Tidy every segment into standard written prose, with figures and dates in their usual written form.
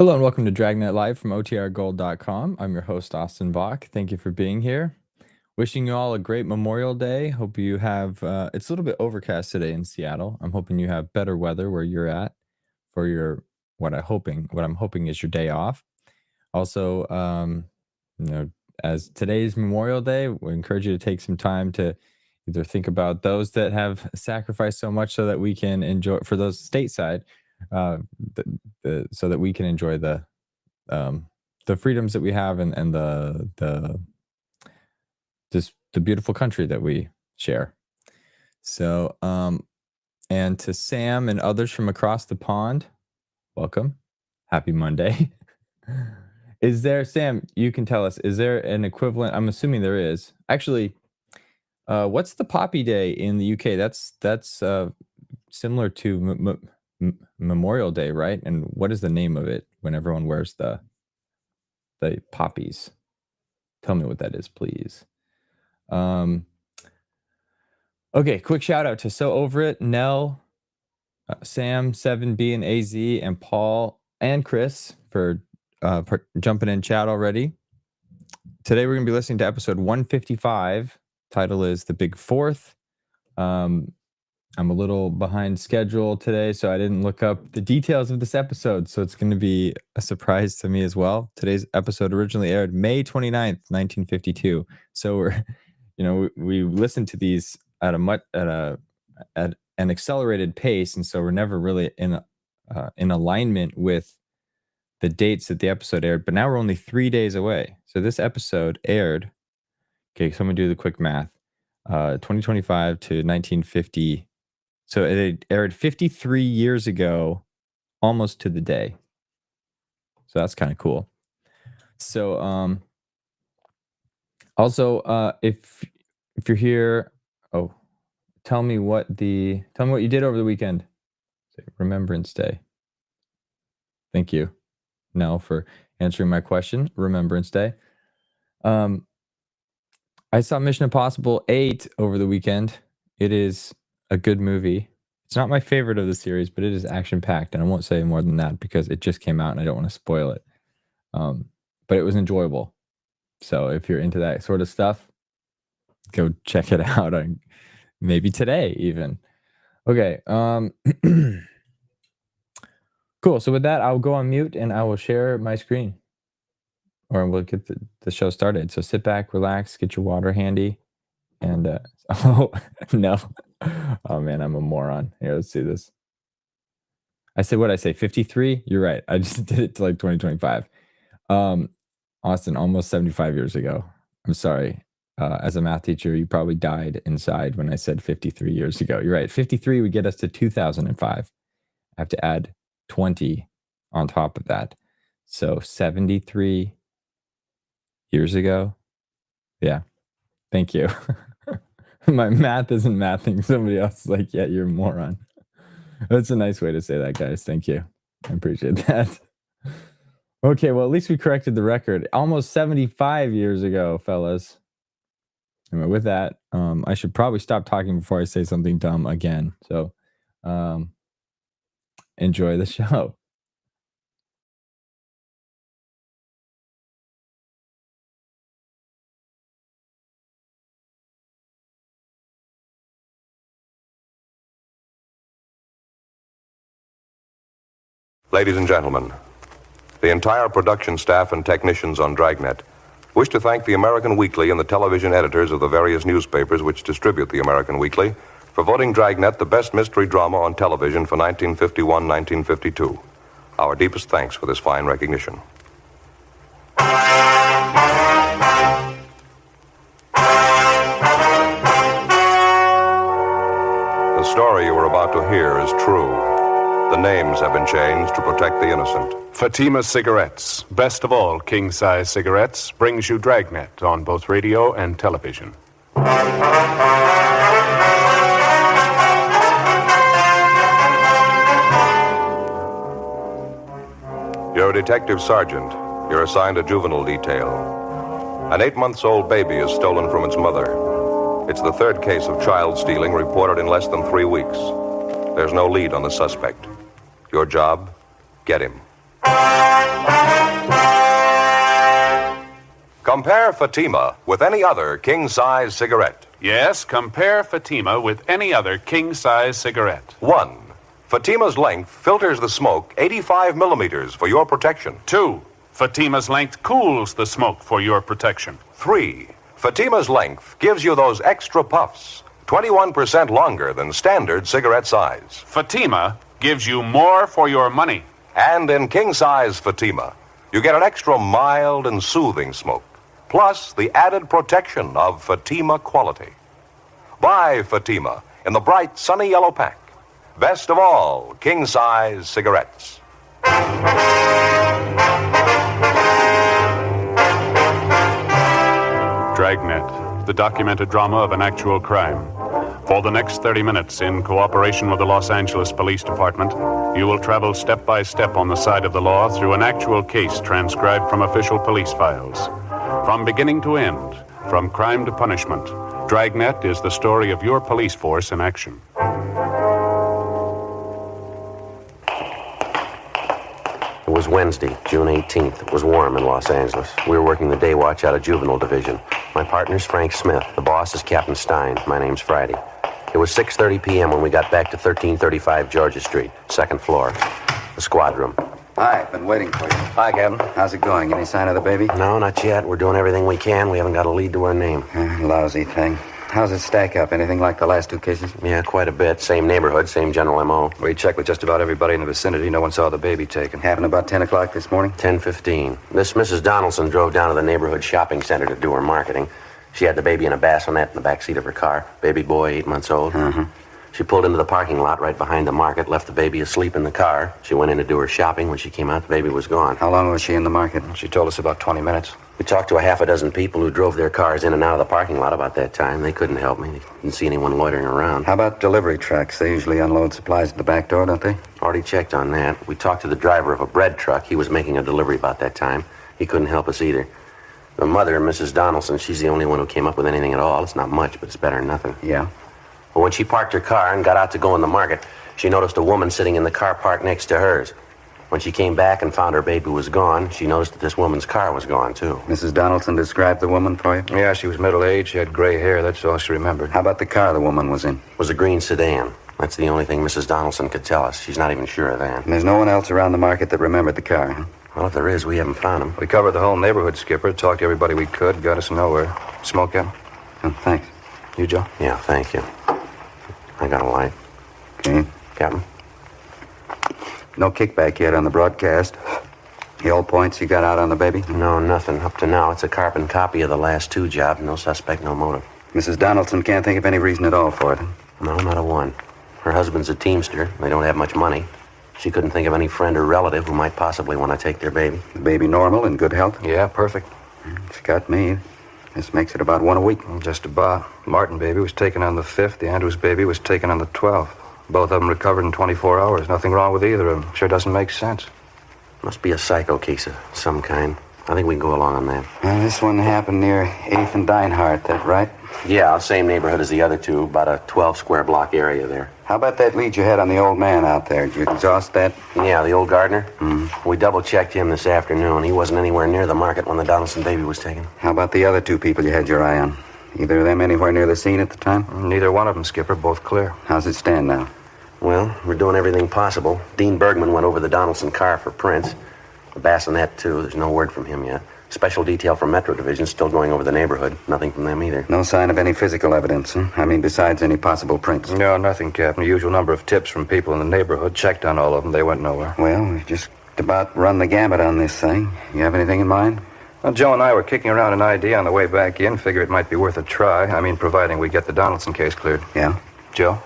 Hello and welcome to Dragnet Live from OTRGold.com. I'm your host, Austin Bach. Thank you for being here. Wishing you all a great Memorial Day. Hope you have, it's a little bit overcast today in Seattle. I'm hoping you have better weather where you're at for your, what I'm hoping is your day off. Also, as today's Memorial Day, we encourage you to take some time to either think about those that have sacrificed so much so that we can enjoy, for those stateside, uh, so that we can enjoy the freedoms that we have and the just the beautiful country that we share. So, and to Sam and others from across the pond, welcome. Happy Monday. Is there, Sam, you can tell us, is there an equivalent? I'm assuming there is. Actually, what's the Poppy Day in the UK? That's similar to Memorial Day, right? And what is the name of it when everyone wears the poppies? Tell me what that is, please. Okay, quick shout out to So Over It, Nell, Sam, 7B, and AZ, and Paul and Chris for jumping in chat already. Today we're going to be listening to episode 155. Title is The Big Fourth. I'm a little behind schedule today, so I didn't look up the details of this episode, so it's going to be a surprise to me as well. Today's episode originally aired May 29th, 1952. So we listened to these at an accelerated pace, and so we're never really in alignment with the dates that the episode aired. But now we're only 3 days away. So this episode aired. Okay, someone do the quick math. 2025 to 1950. So it aired 53 years ago, almost to the day. So that's kind of cool. So also if you're here, tell me what you did over the weekend. Remembrance Day. Thank you, Nell, for answering my question. Remembrance Day. I saw Mission Impossible 8 over the weekend. It is a good movie. It's not my favorite of the series, but it is action-packed, and I won't say more than that because it just came out and I don't want to spoil it. But it was enjoyable. So if you're into that sort of stuff, go check it out. Maybe today even. Okay. Cool. So with that, I'll go on mute and I will share my screen. Or we'll get the show started. So sit back, relax, get your water handy. And, oh, no. Oh, man, I'm a moron. Here, let's see this. I said, what did I say, 53? You're right. I just did it to like 2025. Austin, almost 75 years ago. I'm sorry. As a math teacher, you probably died inside when I said 53 years ago. You're right. 53 would get us to 2005. I have to add 20 on top of that. So 73 years ago. Yeah. Thank you. My math isn't mathing. Somebody else is like, yeah, you're a moron. That's a nice way to say that, guys. Thank you. I appreciate that. Okay, well, at least we corrected the record. Almost 75 years ago, fellas. Anyway, with that, I should probably stop talking before I say something dumb again. So enjoy the show. Ladies and gentlemen, the entire production staff and technicians on Dragnet wish to thank the American Weekly and the television editors of the various newspapers which distribute the American Weekly for voting Dragnet the best mystery drama on television for 1951-1952. Our deepest thanks for this fine recognition. The story you are about to hear is true. The names have been changed to protect the innocent. Fatima Cigarettes, best of all king-size cigarettes, brings you Dragnet on both radio and television. You're a detective sergeant. You're assigned a juvenile detail. An 8-month-old baby is stolen from its mother. It's the third case of child stealing reported in less than 3 weeks. There's no lead on the suspect. Your job, get him. Compare Fatima with any other king-size cigarette. Yes, compare Fatima with any other king-size cigarette. 1. Fatima's length filters the smoke 85 millimeters for your protection. 2. Fatima's length cools the smoke for your protection. 3. Fatima's length gives you those extra puffs, 21% longer than standard cigarette size. Fatima gives you more for your money. And in king-size Fatima, you get an extra mild and soothing smoke, plus the added protection of Fatima quality. Buy Fatima in the bright, sunny yellow pack. Best of all, king-size cigarettes. Dragnet, the documented drama of an actual crime. For the next 30 minutes, in cooperation with the Los Angeles Police Department, you will travel step by step on the side of the law through an actual case transcribed from official police files. From beginning to end, from crime to punishment, Dragnet is the story of your police force in action. It was Wednesday, June 18th. It was warm in Los Angeles. We were working the day watch out of Juvenile Division. My partner's Frank Smith. The boss is Captain Stein. My name's Friday. It was 6:30 p.m. when we got back to 1335 Georgia Street, second floor, the squad room. Hi, been waiting for you. Hi, Captain. How's it going? Any sign of the baby? No, not yet. We're doing everything we can. We haven't got a lead to our name. Lousy thing. How's it stack up? Anything like the last two cases? Yeah, quite a bit. Same neighborhood, same general M.O. We checked with just about everybody in the vicinity. No one saw the baby taken. Happened about 10 o'clock this morning? 10:15. This Mrs. Donaldson drove down to the neighborhood shopping center to do her marketing. She had the baby in a bassinet in the back seat of her car. Baby boy, 8 months old. Mm-hmm. She pulled into the parking lot right behind the market, left the baby asleep in the car. She went in to do her shopping. When she came out, the baby was gone. How long was she in the market? She told us about 20 minutes. We talked to a half a dozen people who drove their cars in and out of the parking lot about that time. They couldn't help me. They didn't see anyone loitering around. How about delivery trucks? They usually unload supplies at the back door, don't they? Already checked on that. We talked to the driver of a bread truck. He was making a delivery about that time. He couldn't help us either. The mother, Mrs. Donaldson, she's the only one who came up with anything at all. It's not much, but it's better than nothing. Yeah. Well, when she parked her car and got out to go in the market, she noticed a woman sitting in the car parked next to hers. When she came back and found her baby was gone, she noticed that this woman's car was gone, too. Mrs. Donaldson described the woman for you? Yeah, she was middle-aged. She had gray hair. That's all she remembered. How about the car the woman was in? It was a green sedan. That's the only thing Mrs. Donaldson could tell us. She's not even sure of that. And there's no one else around the market that remembered the car, huh? Well, if there is, we haven't found him. We covered the whole neighborhood, Skipper. Talked to everybody we could. Got us nowhere. Smoke, Captain? Oh, thanks. You, Joe? Yeah, thank you. I got a light. Okay. Captain? No kickback yet on the broadcast. The old points you got out on the baby? No, nothing. Up to now, it's a carbon copy of the last two jobs. No suspect, no motive. Mrs. Donaldson can't think of any reason at all for it. No, not a one. Her husband's a teamster. They don't have much money. She couldn't think of any friend or relative who might possibly want to take their baby. The baby normal, in good health? Yeah, perfect. It's got me. This makes it about one a week. Just about. Martin baby was taken on the 5th. The Andrews baby was taken on the 12th. Both of them recovered in 24 hours. Nothing wrong with either of them. Sure doesn't make sense. Must be a psycho case of some kind. I think we can go along on that. Well, this one happened near 8th and Dinehart, that right? Yeah, same neighborhood as the other two. About a 12-square block area there. How about that lead you had on the old man out there? Did you exhaust that? Yeah, the old gardener? Mm-hmm. We double-checked him this afternoon. He wasn't anywhere near the market when the Donaldson baby was taken. How about the other two people you had your eye on? Either of them anywhere near the scene at the time? Neither one of them, Skipper. Both clear. How's it stand now? Well, we're doing everything possible. Dean Bergman went over the Donaldson car for prints. The bassinet, too. There's no word from him yet. Special detail from Metro Division still going over the neighborhood. Nothing from them either. No sign of any physical evidence, huh? I mean, besides any possible prints. No, nothing, Captain. The usual number of tips from people in the neighborhood. Checked on all of them. They went nowhere. Well, we've just about run the gamut on this thing. You have anything in mind? Well, Joe and I were kicking around an idea on the way back in. Figure it might be worth a try. I mean, providing we get the Donaldson case cleared. Yeah? Joe?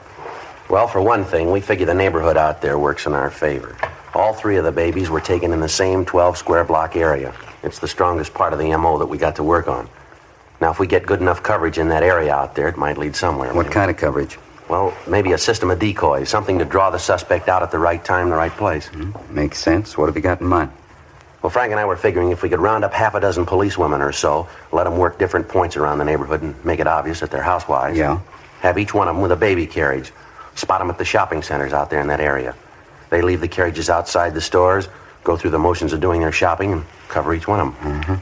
Well, for one thing, we figure the neighborhood out there works in our favor. All three of the babies were taken in the same 12-square block area. It's the strongest part of the M.O. that we got to work on. Now, if we get good enough coverage in that area out there, it might lead somewhere. What kind of coverage? Well, maybe a system of decoys, something to draw the suspect out at the right time, the right place. Makes sense. What have you got in mind? Well, Frank and I were figuring if we could round up half a dozen policewomen or so, let them work different points around the neighborhood and make it obvious that they're housewives. Yeah? Have each one of them with a baby carriage. Spot them at the shopping centers out there in that area. They leave the carriages outside the stores. go through the motions of doing their shopping and cover each one of them.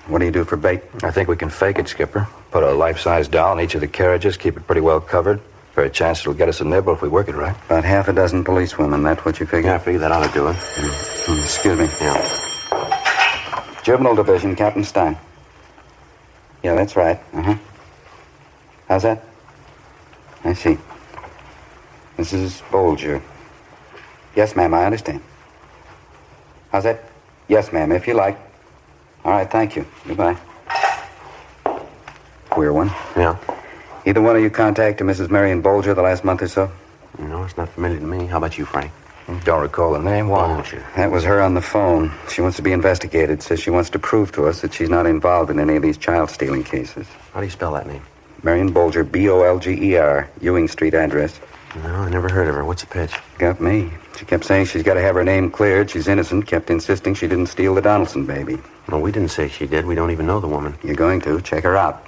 What do you do for bait? I think we can fake it, Skipper. Put a life-size doll in each of the carriages, keep it pretty well covered. Fair chance it'll get us a nibble if we work it right. About half a dozen policewomen, that's what you figure? Yeah, I figure that ought to do it. Excuse me. Yeah. Juvenile Division, Captain Stein. Yeah, that's right. How's that? I see. Mrs. Bolger. Yes, ma'am, I understand. How's that? Yes, ma'am, if you like. All right, thank you. Goodbye. Queer one. Yeah. Either one of you contacted Mrs. Marion Bolger the last month or so? No, it's not familiar to me. How about you, Frank? Don't recall the name. Why? Bolger. That was her on the phone. She wants to be investigated. Says she wants to prove to us that she's not involved in any of these child-stealing cases. How do you spell that name? Marion Bolger, Bolger, Ewing Street address. No, I never heard of her. What's the pitch? Got me. She kept saying she's got to have her name cleared. She's innocent. Kept insisting she didn't steal the Donaldson baby. Well, we didn't say she did. We don't even know the woman. You're going to. Check her out.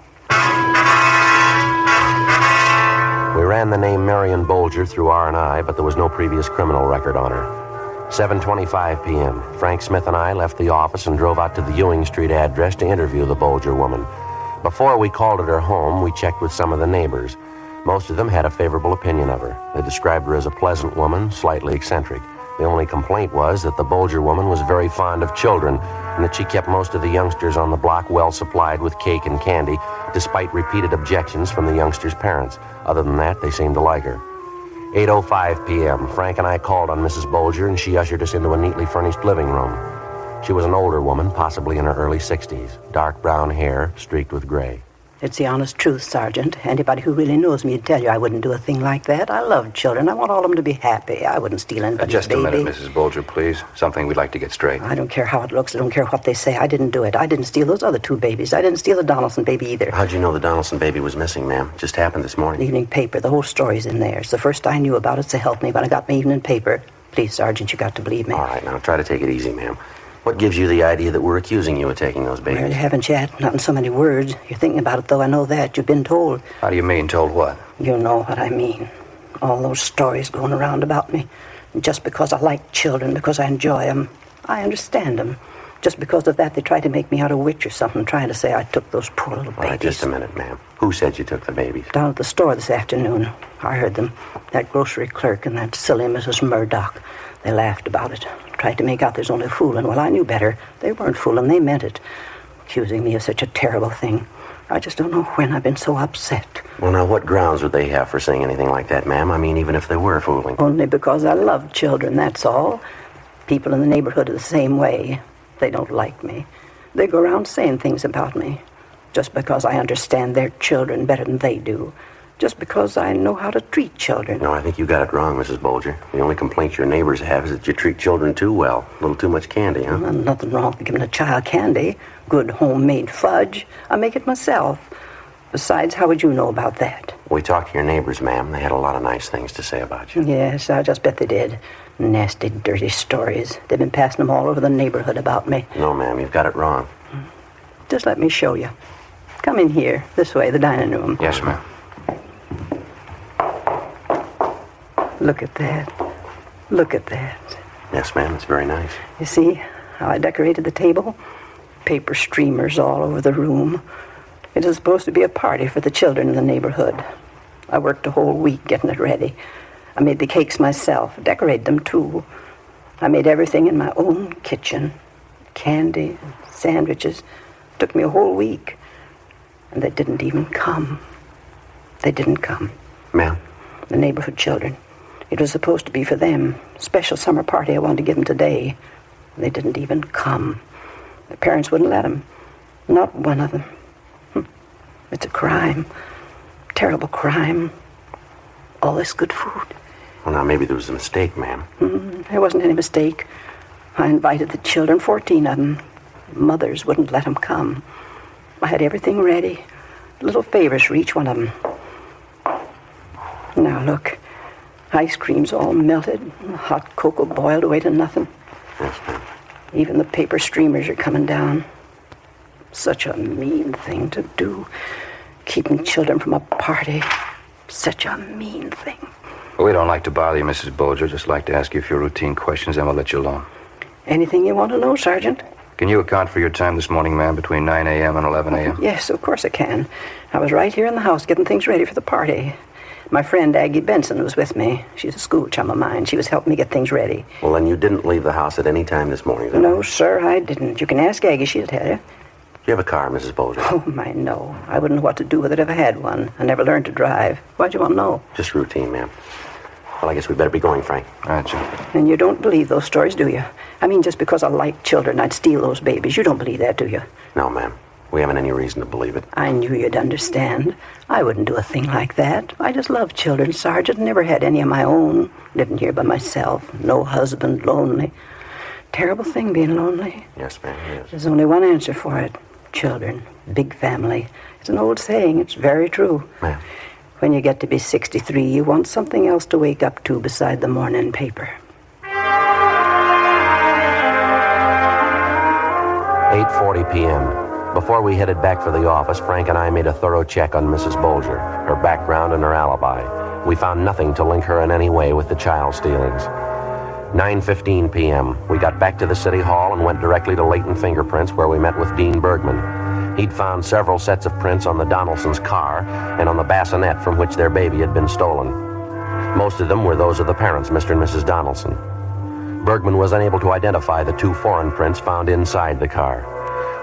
We ran the name Marion Bolger through R&I, but there was no previous criminal record on her. 7:25 p.m. Frank Smith and I left the office and drove out to the Ewing Street address to interview the Bolger woman. Before we called at her home, we checked with some of the neighbors. Most of them had a favorable opinion of her. They described her as a pleasant woman, slightly eccentric. The only complaint was that the Bolger woman was very fond of children and that she kept most of the youngsters on the block well supplied with cake and candy, despite repeated objections from the youngsters' parents. Other than that, they seemed to like her. 8:05 p.m., Frank and I called on Mrs. Bolger, and she ushered us into a neatly furnished living room. She was an older woman, possibly in her early 60s, dark brown hair streaked with gray. It's the honest truth, Sergeant. Anybody who really knows me would tell you I wouldn't do a thing like that. I love children. I want all of them to be happy. I wouldn't steal anybody's Just a baby. minute, Mrs. Bolger, please. Something we'd like to get straight. I don't care how it looks. I don't care what they say. I didn't do it. I didn't steal those other two babies. I didn't steal the Donaldson baby either. How'd you know the Donaldson baby was missing, ma'am? It just happened this morning. The evening paper. The whole story's in there. It's the first I knew about it, so help me. When I got my evening paper. Please, Sergeant, you got to believe me. All right, now try to take it easy, ma'am. What gives you the idea that we're accusing you of taking those babies? Well, you haven't yet. Not in so many words. You're thinking about it, though. I know that. You've been told. How do you mean, told what? You know what I mean. All those stories going around about me. And just because I like children, because I enjoy them, I understand them. Just because of that, they try to make me out a witch or something, trying to say I took those poor little babies. All right, just a minute, ma'am. Who said you took the babies? Down at the store this afternoon. I heard them. That grocery clerk and that silly Mrs. Murdoch. They laughed about it. Tried to make out there's only fooling. Well, I knew better. They weren't fooling. They meant it. Accusing me of such a terrible thing. I just don't know when I've been so upset. Well, now, what grounds would they have for saying anything like that, ma'am? I mean, even if they were fooling. Only because I love children, that's all. People in the neighborhood are the same way. They don't like me. They go around saying things about me. Just because I understand their children better than they do. Just because I know how to treat children. No, I think you got it wrong, Mrs. Bolger. The only complaint your neighbors have is that you treat children too well. A little too much candy, huh? Well, nothing wrong with giving a child candy. Good homemade fudge. I make it myself. Besides, how would you know about that? We talked to your neighbors, ma'am. They had a lot of nice things to say about you. Yes, I just bet they did. Nasty, dirty stories. They've been passing them all over the neighborhood about me. No, ma'am, you've got it wrong. Just let me show you. Come in here, this way, the dining room. Yes, ma'am. Look at that. Look at that. Yes, ma'am, it's very nice. You see how I decorated the table? Paper streamers all over the room. It is supposed to be a party for the children in the neighborhood. I worked a whole week getting it ready. I made the cakes myself, decorated them too. I made everything in my own kitchen. Candy, sandwiches. Took me a whole week. And they didn't even come. They didn't come. Ma'am? The neighborhood children. It was supposed to be for them. Special summer party I wanted to give them today. They didn't even come. The parents wouldn't let them. Not one of them. It's a crime. Terrible crime. All this good food. Well, now, maybe there was a mistake, ma'am. There wasn't any mistake. I invited the children, 14 of them. Mothers wouldn't let them come. I had everything ready. Little favors for each one of them. Now, look. Ice cream's all melted. Hot cocoa boiled away to nothing. Yes, ma'am. Even the paper streamers are coming down. Such a mean thing to do. Keeping children from a party. Such a mean thing. Well, we don't like to bother you, Mrs. Bolger. Just like to ask you a few routine questions, then we'll let you alone. Anything you want to know, Sergeant? Can you account for your time this morning, ma'am, between 9 a.m. and 11 a.m.? Yes, of course I can. I was right here in the house getting things ready for the party. My friend Aggie Benson was with me. She's a school chum of mine. She was helping me get things ready. Well, then you didn't leave the house at any time this morning, then? No, sir, I didn't. You can ask Aggie. She'll tell you. Do you have a car, Mrs. Bolger? Oh, my, no. I wouldn't know what to do with it if I had one. I never learned to drive. Why'd you want to know? Just routine, ma'am. Well, I guess we better be going, Frank. All right, Jim. And you don't believe those stories, do you? I mean, just because I like children, I'd steal those babies. You don't believe that, do you? No, ma'am. We haven't any reason to believe it. I knew you'd understand. I wouldn't do a thing like that. I just love children, Sergeant. Never had any of my own. Living here by myself. No husband, lonely. Terrible thing being lonely. Yes, ma'am, yes. There's only one answer for it. Children. Big family. It's an old saying. It's very true. Ma'am. When you get to be 63, you want something else to wake up to beside the morning paper. 8:40 p.m. Before we headed back for the office, Frank and I made a thorough check on Mrs. Bolger, her background and her alibi. We found nothing to link her in any way with the child stealings. 9:15 p.m. We got back to the city hall and went directly to Leighton Fingerprints, where we met with Dean Bergman. He'd found several sets of prints on the Donaldsons' car and on the bassinet from which their baby had been stolen. Most of them were those of the parents, Mr. and Mrs. Donaldson. Bergman was unable to identify the 2 foreign prints found inside the car.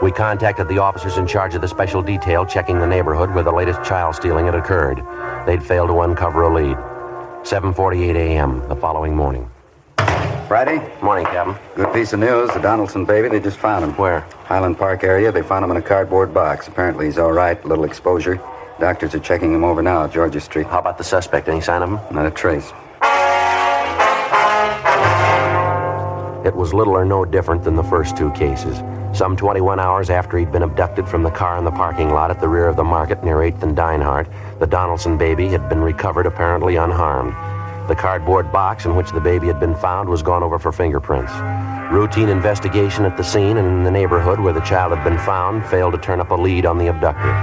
We contacted the officers in charge of the special detail checking the neighborhood where the latest child stealing had occurred. They'd failed to uncover a lead. 7:48 a.m. the following morning. Friday? Morning, Captain. Good piece of news. The Donaldson baby, they just found him. Where? Highland Park area. They found him in a cardboard box. Apparently he's all right. A little exposure. Doctors are checking him over now at Georgia Street. How about the suspect? Any sign of him? Not a trace. It was little or no different than the first 2 cases. Some 21 hours after he'd been abducted from the car in the parking lot at the rear of the market near 8th and Dinehart, the Donaldson baby had been recovered apparently unharmed. The cardboard box in which the baby had been found was gone over for fingerprints. Routine investigation at the scene and in the neighborhood where the child had been found failed to turn up a lead on the abductor.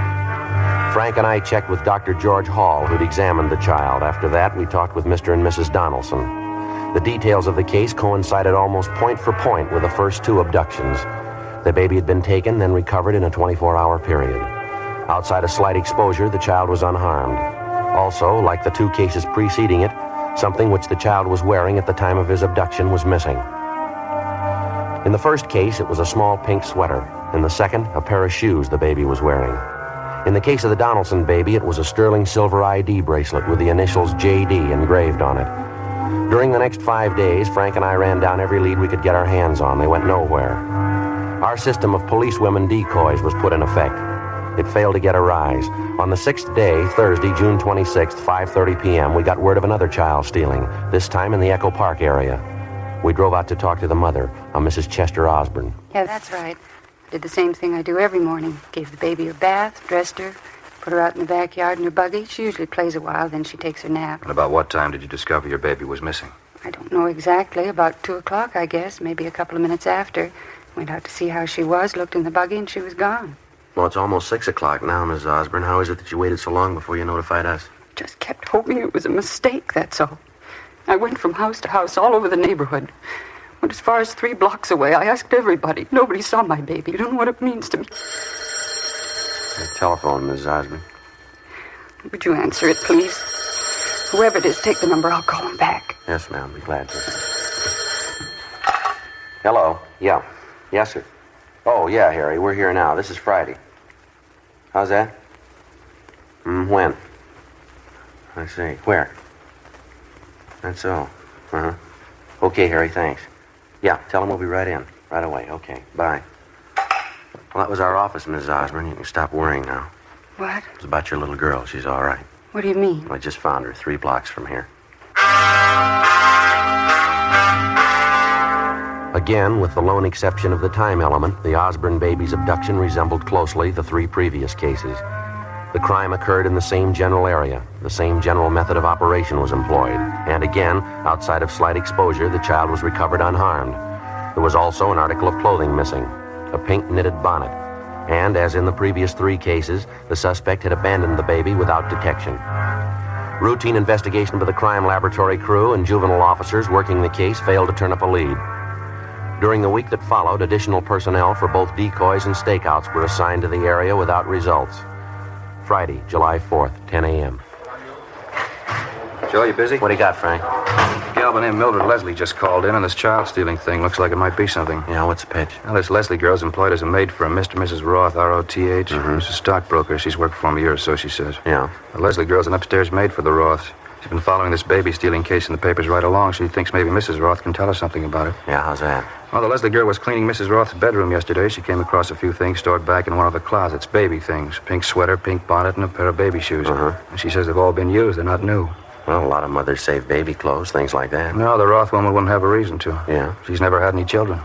Frank and I checked with Dr. George Hall, who'd examined the child. After that, we talked with Mr. and Mrs. Donaldson. The details of the case coincided almost point for point with the first 2 abductions. The baby had been taken, then recovered in a 24-hour period. Outside a slight exposure, the child was unharmed. Also, like the 2 cases preceding it, something which the child was wearing at the time of his abduction was missing. In the first case, it was a small pink sweater. In the second, a pair of shoes the baby was wearing. In the case of the Donaldson baby, it was a sterling silver ID bracelet with the initials JD engraved on it. During the next 5 days, Frank and I ran down every lead we could get our hands on. They went nowhere. Our system of policewomen decoys was put in effect. It failed to get a rise. On the 6th day, Thursday, June 26th, 5:30 p.m., we got word of another child stealing, this time in the Echo Park area. We drove out to talk to the mother, a Mrs. Chester Osborne. Yeah, that's right. I did the same thing I do every morning. Gave the baby a bath, dressed her, put her out in the backyard in her buggy. She usually plays a while, then she takes her nap. And about what time did you discover your baby was missing? I don't know exactly. About 2 o'clock, I guess. Maybe a couple of minutes after. Went out to see how she was, looked in the buggy, and she was gone. Well, it's almost 6 o'clock now, Miss Osborne. How is it that you waited so long before you notified us? Just kept hoping it was a mistake, that's all. I went from house to house all over the neighborhood. Went as far as 3 blocks away. I asked everybody. Nobody saw my baby. You don't know what it means to me. The telephone, Miss Osborne. Would you answer it, please? Whoever it is, take the number. I'll call him back. Yes, ma'am. Be glad to. Hello. Yeah. Yes, sir. Oh, yeah, Harry. We're here now. This is Friday. How's that? When? I see. Where? That's all. Uh-huh. Okay, Harry, thanks. Yeah, tell him we'll be right in. Right away. Okay, bye. Well, that was our office, Mrs. Osborne. You can stop worrying now. What? It was about your little girl. She's all right. What do you mean? I just found her 3 blocks from here. Again, with the lone exception of the time element, the Osborne baby's abduction resembled closely the 3 previous cases. The crime occurred in the same general area. The same general method of operation was employed. And again, outside of slight exposure, the child was recovered unharmed. There was also an article of clothing missing, a pink knitted bonnet. And, as in the previous 3 cases, the suspect had abandoned the baby without detection. Routine investigation by the crime laboratory crew and juvenile officers working the case failed to turn up a lead. During the week that followed, additional personnel for both decoys and stakeouts were assigned to the area without results. Friday, July 4th, 10 a.m. Joe, you busy? What do you got, Frank? Gal by name Mildred Leslie just called in on this child stealing thing. Looks like it might be something. Yeah, what's the pitch? Well, this Leslie girl's employed as a maid for a Mr. and Mrs. Roth, R-O-T-H. Mm-hmm. She's a stockbroker. She's worked for him a year or so, she says. Yeah. The Leslie girl's an upstairs maid for the Roths. She's been following this baby stealing case in the papers right along. She thinks maybe Mrs. Roth can tell us something about it. Yeah, how's that? Well, the Leslie girl was cleaning Mrs. Roth's bedroom yesterday. She came across a few things stored back in one of the closets. Baby things. Pink sweater, pink bonnet, and a pair of baby shoes. And she says they've all been used. They're not new. Well, a lot of mothers save baby clothes, things like that. No, the Roth woman wouldn't have a reason to. Yeah? She's never had any children.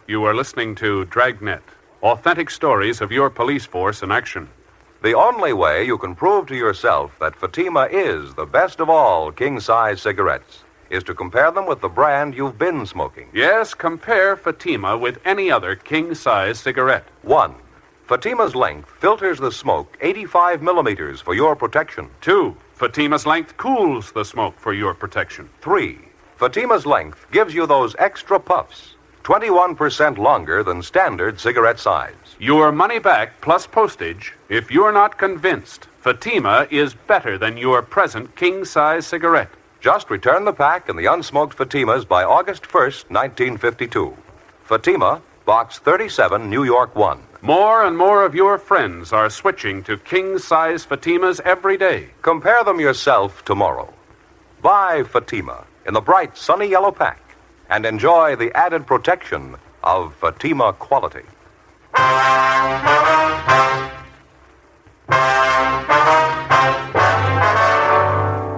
You are listening to Dragnet, authentic stories of your police force in action. The only way you can prove to yourself that Fatima is the best of all king-size cigarettes is to compare them with the brand you've been smoking. Yes, compare Fatima with any other king-size cigarette. 1. Fatima's length filters the smoke 85 millimeters for your protection. 2. Fatima's length cools the smoke for your protection. 3. Fatima's length gives you those extra puffs, 21% longer than standard cigarette size. Your money back plus postage if you're not convinced Fatima is better than your present king-size cigarette. Just return the pack and the unsmoked Fatimas by August 1st, 1952. Fatima, Box 37, New York 1. More and more of your friends are switching to king-size Fatimas every day. Compare them yourself tomorrow. Buy Fatima in the bright, sunny yellow pack and enjoy the added protection of Fatima quality.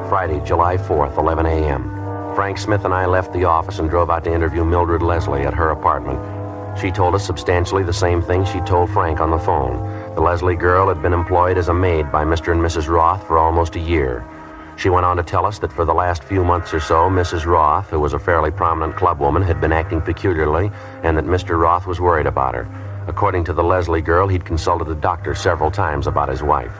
Friday, July 4th, 11 a.m. Frank Smith and I left the office and drove out to interview Mildred Leslie at her apartment. She told us substantially the same thing she told Frank on the phone. The Leslie girl had been employed as a maid by Mr. and Mrs. Roth for almost a year. She went on to tell us that for the last few months or so, Mrs. Roth, who was a fairly prominent clubwoman, had been acting peculiarly, and that Mr. Roth was worried about her. According to the Leslie girl, he'd consulted a doctor several times about his wife.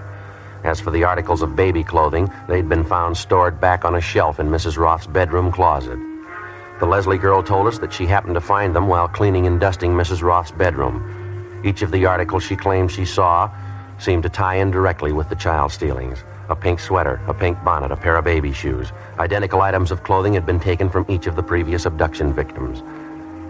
As for the articles of baby clothing, they'd been found stored back on a shelf in Mrs. Roth's bedroom closet. The Leslie girl told us that she happened to find them while cleaning and dusting Mrs. Roth's bedroom. Each of the articles she claimed she saw seemed to tie in directly with the child stealings. A pink sweater, a pink bonnet, a pair of baby shoes. Identical items of clothing had been taken from each of the previous abduction victims.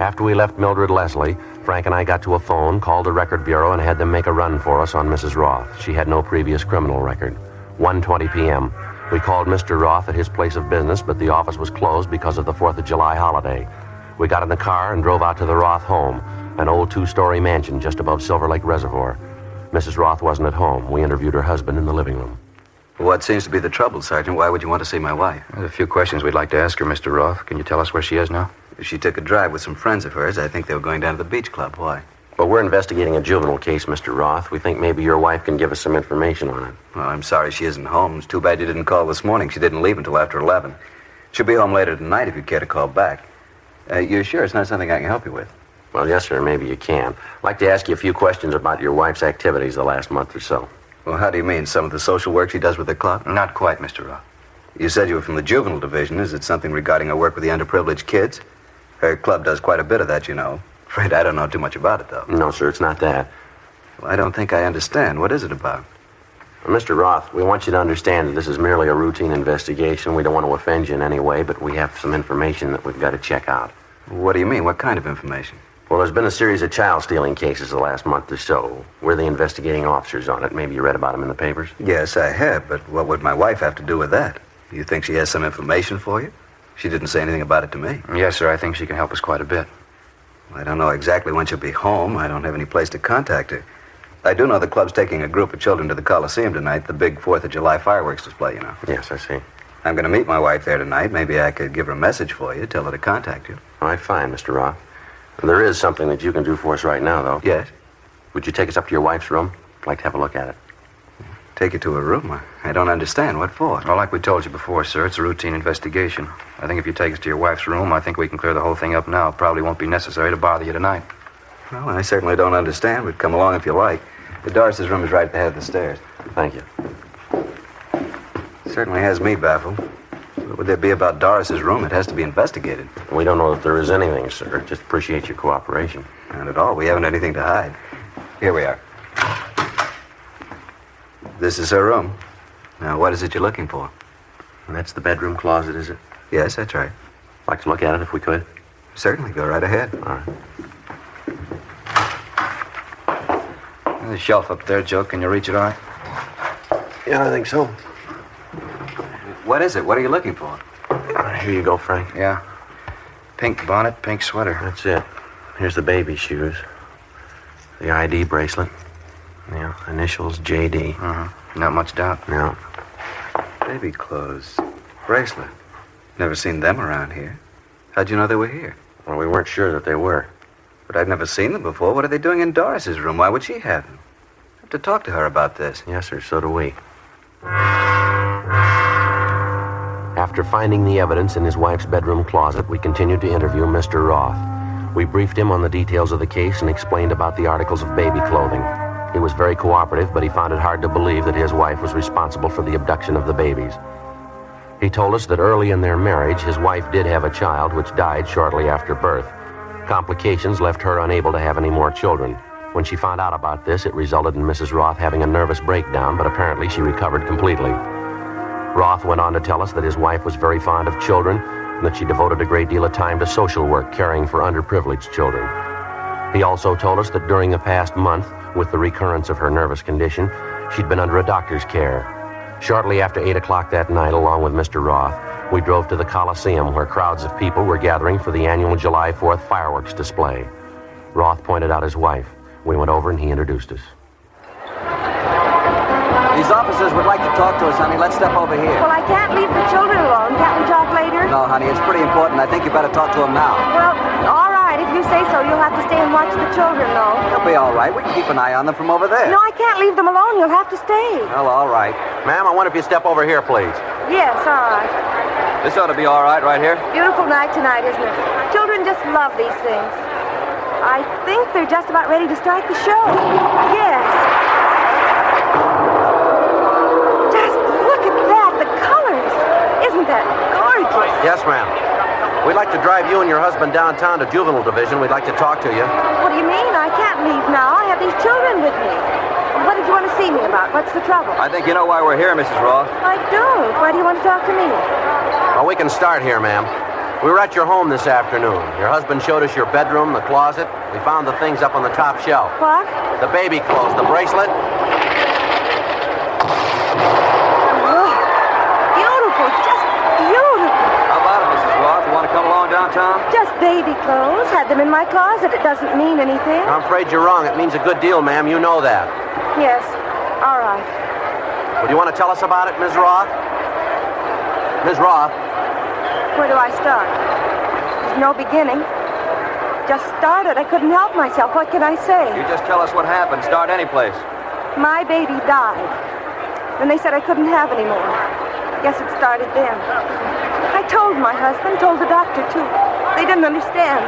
After we left Mildred Leslie, Frank and I got to a phone, called the record bureau, and had them make a run for us on Mrs. Roth. She had no previous criminal record. 1:20 p.m. We called Mr. Roth at his place of business, but the office was closed because of the 4th of July holiday. We got in the car and drove out to the Roth home, an old 2-story mansion just above Silver Lake Reservoir. Mrs. Roth wasn't at home. We interviewed her husband in the living room. What seems to be the trouble, Sergeant? Why would you want to see my wife? There's a few questions we'd like to ask her, Mr. Roth. Can you tell us where she is now? She took a drive with some friends of hers. I think they were going down to the beach club. Why? But we're investigating a juvenile case, Mr. Roth. We think maybe your wife can give us some information on it. Well, I'm sorry she isn't home. It's too bad you didn't call this morning. She didn't leave until after 11. She'll be home later tonight if you care to call back. You're sure it's not something I can help you with? Well, yes, sir, maybe you can. I'd like to ask you a few questions about your wife's activities the last month or so. Well, how do you mean? Some of the social work she does with the club? Not quite, Mr. Roth. You said you were from the juvenile division. Is it something regarding her work with the underprivileged kids? Her club does quite a bit of that, you know. Afraid I don't know too much about it, though. No, sir, it's not that. Well, I don't think I understand. What is it about? Well, Mr. Roth, we want you to understand that this is merely a routine investigation. We don't want to offend you in any way, but we have some information that we've got to check out. What do you mean? What kind of information? Well, there's been a series of child stealing cases the last month or so. We're the investigating officers on it. Maybe you read about them in the papers? Yes, I have, but what would my wife have to do with that? You think she has some information for you? She didn't say anything about it to me. Yes, sir, I think she can help us quite a bit. I don't know exactly when she'll be home. I don't have any place to contact her. I do know the club's taking a group of children to the Coliseum tonight, the big 4th of July fireworks display, you know. Yes, I see. I'm going to meet my wife there tonight. Maybe I could give her a message for you, tell her to contact you. All right, fine, Mr. Roth. There is something that you can do for us right now, though. Yes? Would you take us up to your wife's room? I'd like to have a look at it. Take you to her room? I don't understand. What for? Well, like we told you before, sir, it's a routine investigation. I think if you take us to your wife's room, I think we can clear the whole thing up now. Probably won't be necessary to bother you tonight. Well, I certainly don't understand, but come along if you like. Doris's room is right at the head of the stairs. Thank you. Certainly has me baffled. What would there be about Doris's room? It has to be investigated. We don't know that there is anything, sir. Just appreciate your cooperation. Not at all. We haven't anything to hide. Here we are. This is her room. Now, what is it you're looking for? And that's the bedroom closet, is it? Yes, that's right. Like to look at it if we could? Certainly. Go right ahead. All right. There's a shelf up there, Joe. Can you reach it all right? Yeah, I think so. What is it? What are you looking for? Here you go, Frank. Yeah. Pink bonnet, pink sweater. That's it. Here's the baby shoes. The ID bracelet. Yeah, initials JD. Not much doubt. No. Baby clothes. Bracelet. Never seen them around here. How'd you know they were here? Well, we weren't sure that they were. But I'd never seen them before. What are they doing in Doris's room? Why would she have them? I have to talk to her about this. Yes, sir, so do we. After finding the evidence in his wife's bedroom closet, we continued to interview Mr. Roth. We briefed him on the details of the case and explained about the articles of baby clothing. He was very cooperative, but he found it hard to believe that his wife was responsible for the abduction of the babies. He told us that early in their marriage, his wife did have a child which died shortly after birth. Complications left her unable to have any more children. When she found out about this, it resulted in Mrs. Roth having a nervous breakdown, but apparently she recovered completely. Roth went on to tell us that his wife was very fond of children and that she devoted a great deal of time to social work, caring for underprivileged children. He also told us that during the past month, with the recurrence of her nervous condition, she'd been under a doctor's care. Shortly after 8 o'clock that night, along with Mr. Roth, we drove to the Coliseum, where crowds of people were gathering for the annual July 4th fireworks display. Roth pointed out his wife. We went over and he introduced us. These officers would like to talk to us, honey. Let's step over here. Well, I can't leave the children alone. Can't we talk later? No, honey, it's pretty important. I think you better talk to them now. Well, all right. If you say so, you'll have to stay and watch the children, though. They'll be all right. We can keep an eye on them from over there. No, I can't leave them alone. You'll have to stay. Well, all right. Ma'am, I wonder if you step over here, please. Yes, all right. This ought to be all right here. Beautiful night tonight, isn't it? Children just love these things. I think they're just about ready to start the show. Yes. Just look at that. The colors. Isn't that gorgeous? Yes, ma'am. We'd like to drive you and your husband downtown to Juvenile Division. We'd like to talk to you. What do you mean? I can't leave now. I have these children with me. What did you want to see me about? What's the trouble? I think you know why we're here, Mrs. Roth. I don't. Why do you want to talk to me? Well, we can start here, ma'am. We were at your home this afternoon. Your husband showed us your bedroom, the closet. We found the things up on the top shelf. What? The baby clothes, the bracelet. Oh, beautiful. Just beautiful. How about it, Mrs. Roth? You want to come along downtown? Just baby clothes. Had them in my closet. It doesn't mean anything. I'm afraid you're wrong. It means a good deal, ma'am. You know that. Yes. All right. Would you want to tell us about it, Ms. Roth? Ms. Roth? Where do I start? There's no beginning. Just started. I couldn't help myself. What can I say? You just tell us what happened. Start any place. My baby died. Then they said I couldn't have any more. Guess it started then. I told my husband, told the doctor, too. They didn't understand.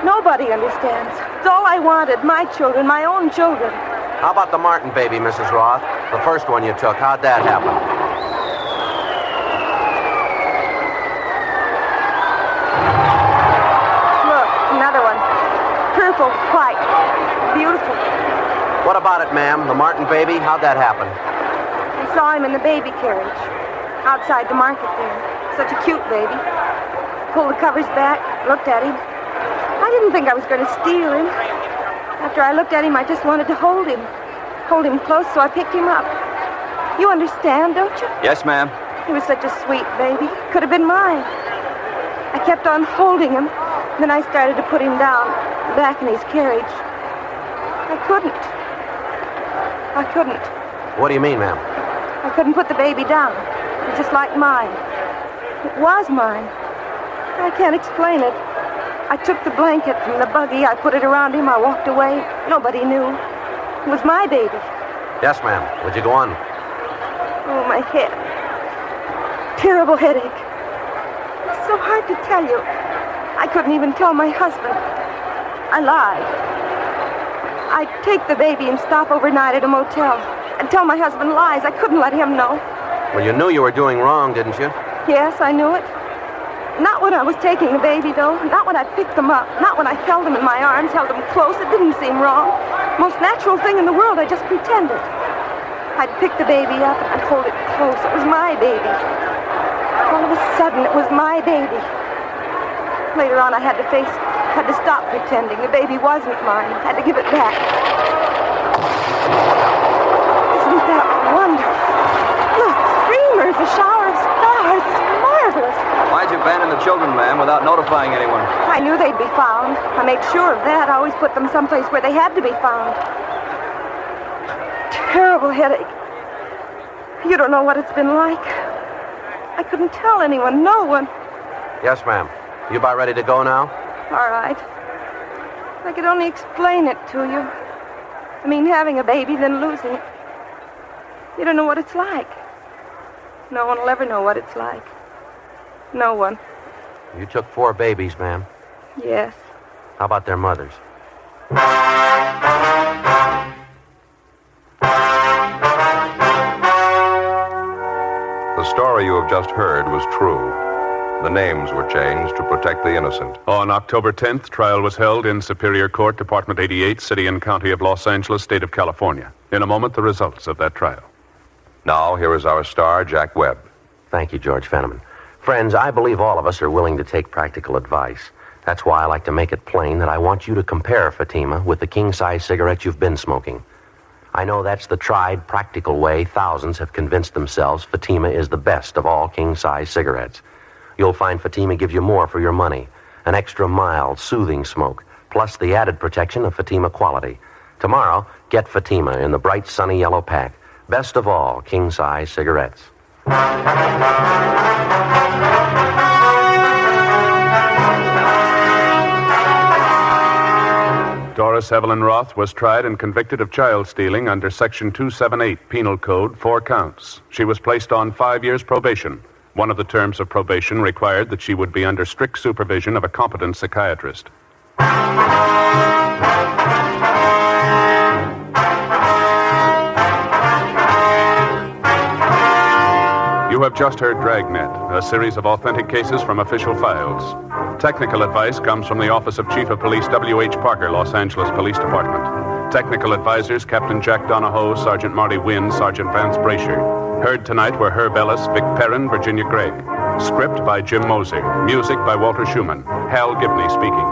Nobody understands. It's all I wanted. My children, my own children. How about the Martin baby, Mrs. Roth? The first one you took. How'd that happen? Another one. Purple, white, beautiful. What about it, ma'am? The Martin baby? How'd that happen? I saw him in the baby carriage, outside the market there. Such a cute baby. Pulled the covers back, looked at him. I didn't think I was going to steal him. After I looked at him, I just wanted to hold him. Hold him close, so I picked him up. You understand, don't you? Yes, ma'am. He was such a sweet baby. Could have been mine. I kept on holding him. Then I started to put him down, back in his carriage. I couldn't. What do you mean, ma'am? I couldn't put the baby down. It was just like mine. It was mine. I can't explain it. I took the blanket from the buggy. I put it around him. I walked away. Nobody knew. It was my baby. Yes, ma'am. Would you go on? Oh, my head. Terrible headache. It's so hard to tell you. I couldn't even tell my husband. I lied. I'd take the baby and stop overnight at a motel and tell my husband lies. I couldn't let him know. Well, you knew you were doing wrong, didn't you? Yes, I knew it. Not when I was taking the baby, though. Not when I picked them up. Not when I held them in my arms, held them close. It didn't seem wrong. Most natural thing in the world. I just pretended. I'd pick the baby up and I'd hold it close. It was my baby. All of a sudden, it was my baby. Later on, I had to stop pretending. The baby wasn't mine. I had to give it back. Isn't that wonderful? Look, streamers, a shower of stars. It's marvelous. Why'd you abandon the children, ma'am, without notifying anyone? I knew they'd be found. I made sure of that. I always put them someplace where they had to be found. Terrible headache. You don't know what it's been like. I couldn't tell anyone, no one. Yes, ma'am. You about ready to go now? All right. I could only explain it to you. I mean, having a baby, then losing it. You don't know what it's like. No one will ever know what it's like. No one. You took 4 babies, ma'am. Yes. How about their mothers? The story you have just heard was true. The names were changed to protect the innocent. On October 10th, trial was held in Superior Court, Department 88, City and County of Los Angeles, State of California. In a moment, the results of that trial. Now, here is our star, Jack Webb. Thank you, George Fenneman. Friends, I believe all of us are willing to take practical advice. That's why I like to make it plain that I want you to compare Fatima with the king-size cigarette you've been smoking. I know that's the tried, practical way thousands have convinced themselves Fatima is the best of all king-size cigarettes. You'll find Fatima gives you more for your money, an extra mild, soothing smoke, plus the added protection of Fatima quality. Tomorrow, get Fatima in the bright, sunny yellow pack. Best of all king-size cigarettes. Doris Evelyn Roth was tried and convicted of child stealing under Section 278 Penal Code, 4 counts. She was placed on 5 years probation. One of the terms of probation required that she would be under strict supervision of a competent psychiatrist. You have just heard Dragnet, a series of authentic cases from official files. Technical advice comes from the Office of Chief of Police W.H. Parker, Los Angeles Police Department. Technical advisors Captain Jack Donahoe, Sergeant Marty Wynn, Sergeant Vance Brasher. Heard tonight were Herb Ellis, Vic Perrin, Virginia Gregg. Script by Jim Moser. Music by Walter Schumann. Hal Gibney speaking.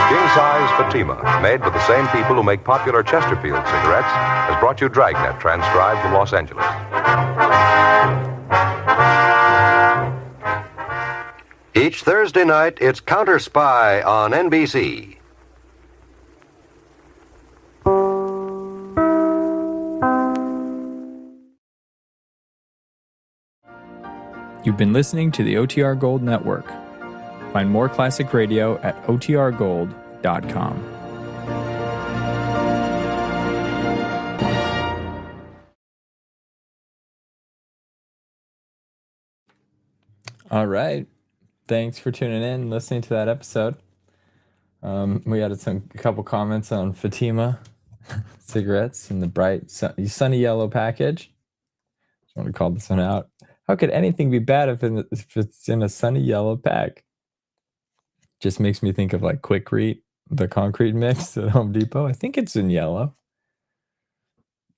King-size Fatima, made by the same people who make popular Chesterfield cigarettes, has brought you Dragnet, transcribed from Los Angeles. Each Thursday night, it's Counter Spy on NBC. You've been listening to the OTR Gold Network. Find more classic radio at otrgold.com. All right. Thanks for tuning in and listening to that episode. We had a couple comments on Fatima cigarettes in the bright sunny yellow package. Just want to call this one out. How could anything be bad if it's in a sunny yellow pack? Just makes me think of like Quikrete, the concrete mix at Home Depot. I think it's in yellow.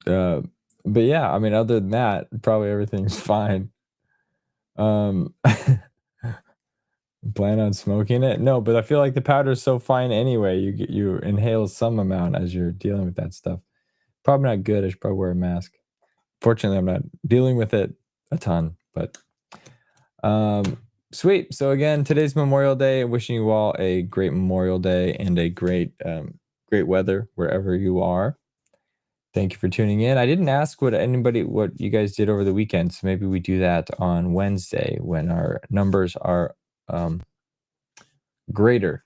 But yeah, I mean, other than that, probably everything's fine. Plan on smoking it? No, but I feel like the powder is so fine anyway. You inhale some amount as you're dealing with that stuff. Probably not good. I should probably wear a mask. Fortunately, I'm not dealing with it a ton, but sweet. So again, today's Memorial Day. Wishing you all a great Memorial Day and a great weather wherever you are. Thank you for tuning in. I didn't ask what you guys did over the weekend, so maybe we do that on Wednesday when our numbers are greater.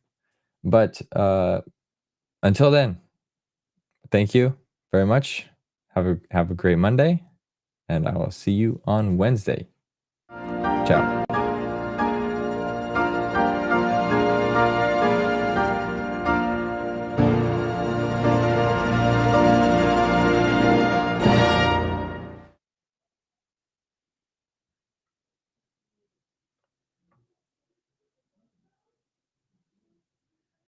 But until then, thank you very much. Have a great Monday, and I will see you on Wednesday. Ciao.